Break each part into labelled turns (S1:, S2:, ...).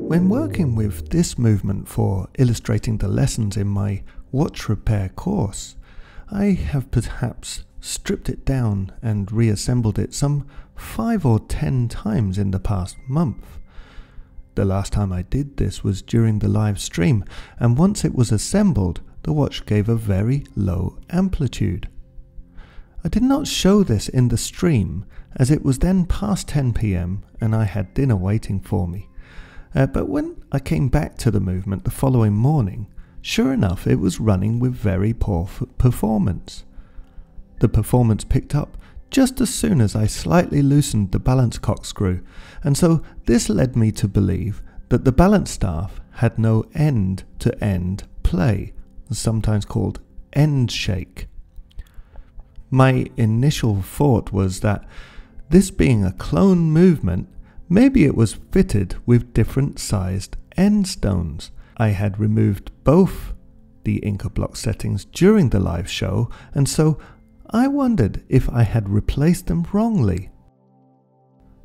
S1: When working with this movement for illustrating the lessons in my watch repair course, I have perhaps stripped it down and reassembled it some 5 or 10 times in the past month. The last time I did this was during the live stream, and once it was assembled, the watch gave a very low amplitude. I did not show this in the stream as it was then past 10 PM and I had dinner waiting for me. But when I came back to the movement the following morning, sure enough it was running with very poor performance. The performance picked up just as soon as I slightly loosened the balance corkscrew, and so this led me to believe that the balance staff had no end-to-end play, sometimes called end shake. My initial thought was that this being a clone movement, maybe it was fitted with different sized end stones. I had removed both the Inca block settings during the live show, and so I wondered if I had replaced them wrongly.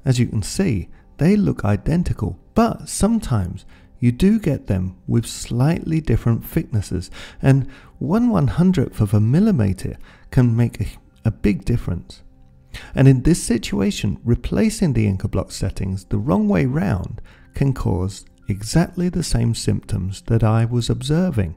S1: As you can see, they look identical, but sometimes you do get them with slightly different thicknesses, and 1/100th of a millimeter can make a big difference. And in this situation, replacing the Inca block settings the wrong way round can cause exactly the same symptoms that I was observing.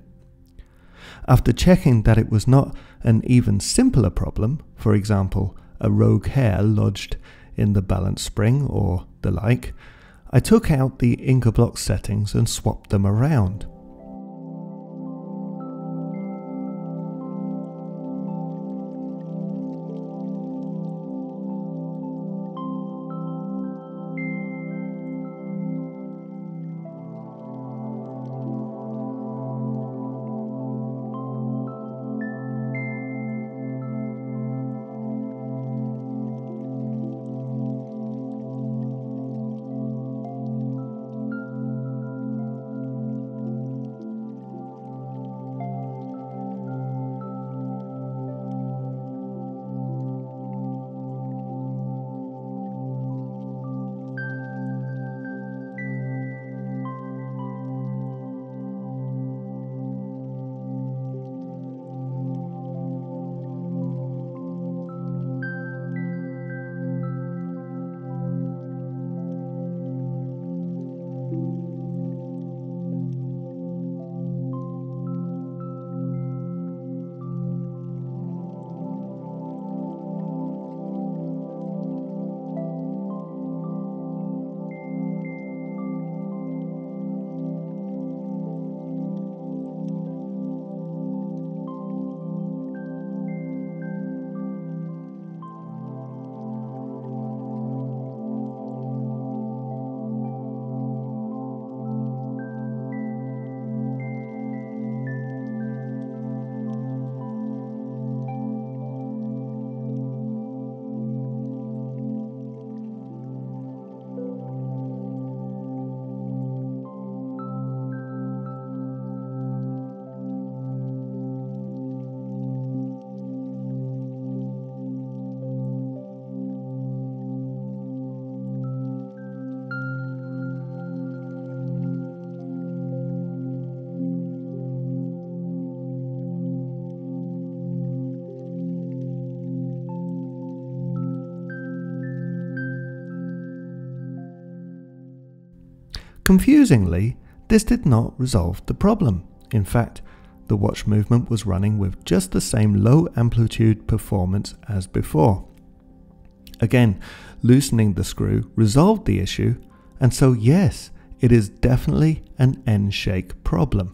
S1: After checking that it was not an even simpler problem, for example, a rogue hair lodged in the balance spring or the like, I took out the Inca block settings and swapped them around. Confusingly, this did not resolve the problem. In fact, the watch movement was running with just the same low amplitude performance as before. Again, loosening the screw resolved the issue, and so yes, it is definitely an end shake problem.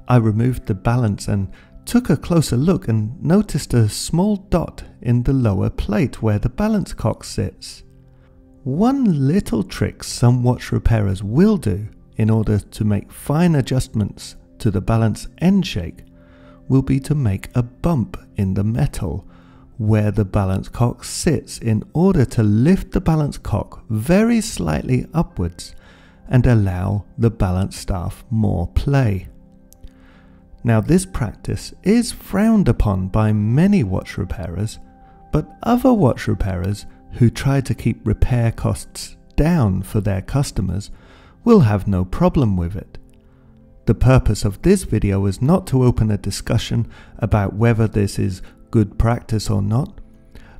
S1: I removed the balance and took a closer look and noticed a small dot in the lower plate where the balance cock sits. One little trick some watch repairers will do in order to make fine adjustments to the balance end shake will be to make a bump in the metal where the balance cock sits in order to lift the balance cock very slightly upwards and allow the balance staff more play. Now this practice is frowned upon by many watch repairers, but other watch repairers who try to keep repair costs down for their customers will have no problem with it. The purpose of this video is not to open a discussion about whether this is good practice or not,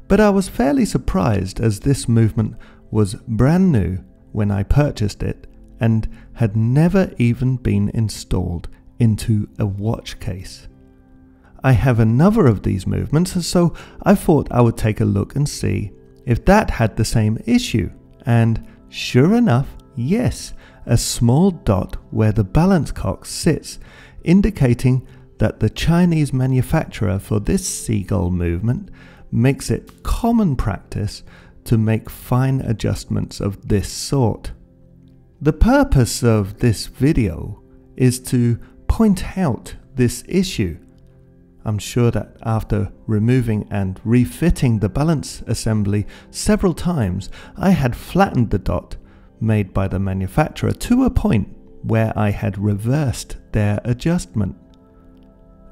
S1: but I was fairly surprised as this movement was brand new when I purchased it and had never even been installed into a watch case. I have another of these movements, so I thought I would take a look and see if that had the same issue, and sure enough, yes, a small dot where the balance cock sits, indicating that the Chinese manufacturer for this Seagull movement makes it common practice to make fine adjustments of this sort. The purpose of this video is to point out this issue. I'm sure that after removing and refitting the balance assembly several times, I had flattened the dot made by the manufacturer to a point where I had reversed their adjustment.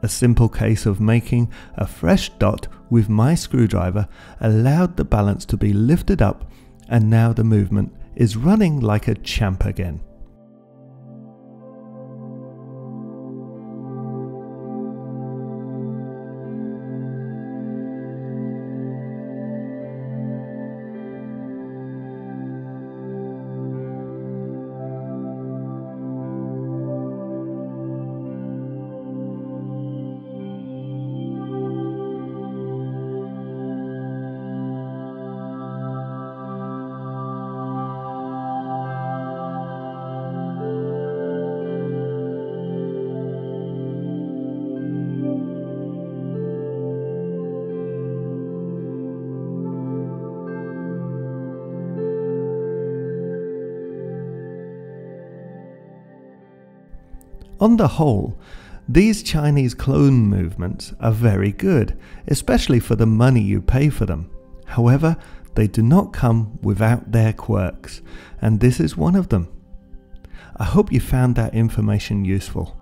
S1: A simple case of making a fresh dot with my screwdriver allowed the balance to be lifted up, and now the movement is running like a champ again. On the whole, these Chinese clone movements are very good, especially for the money you pay for them. However, they do not come without their quirks, and this is one of them. I hope you found that information useful.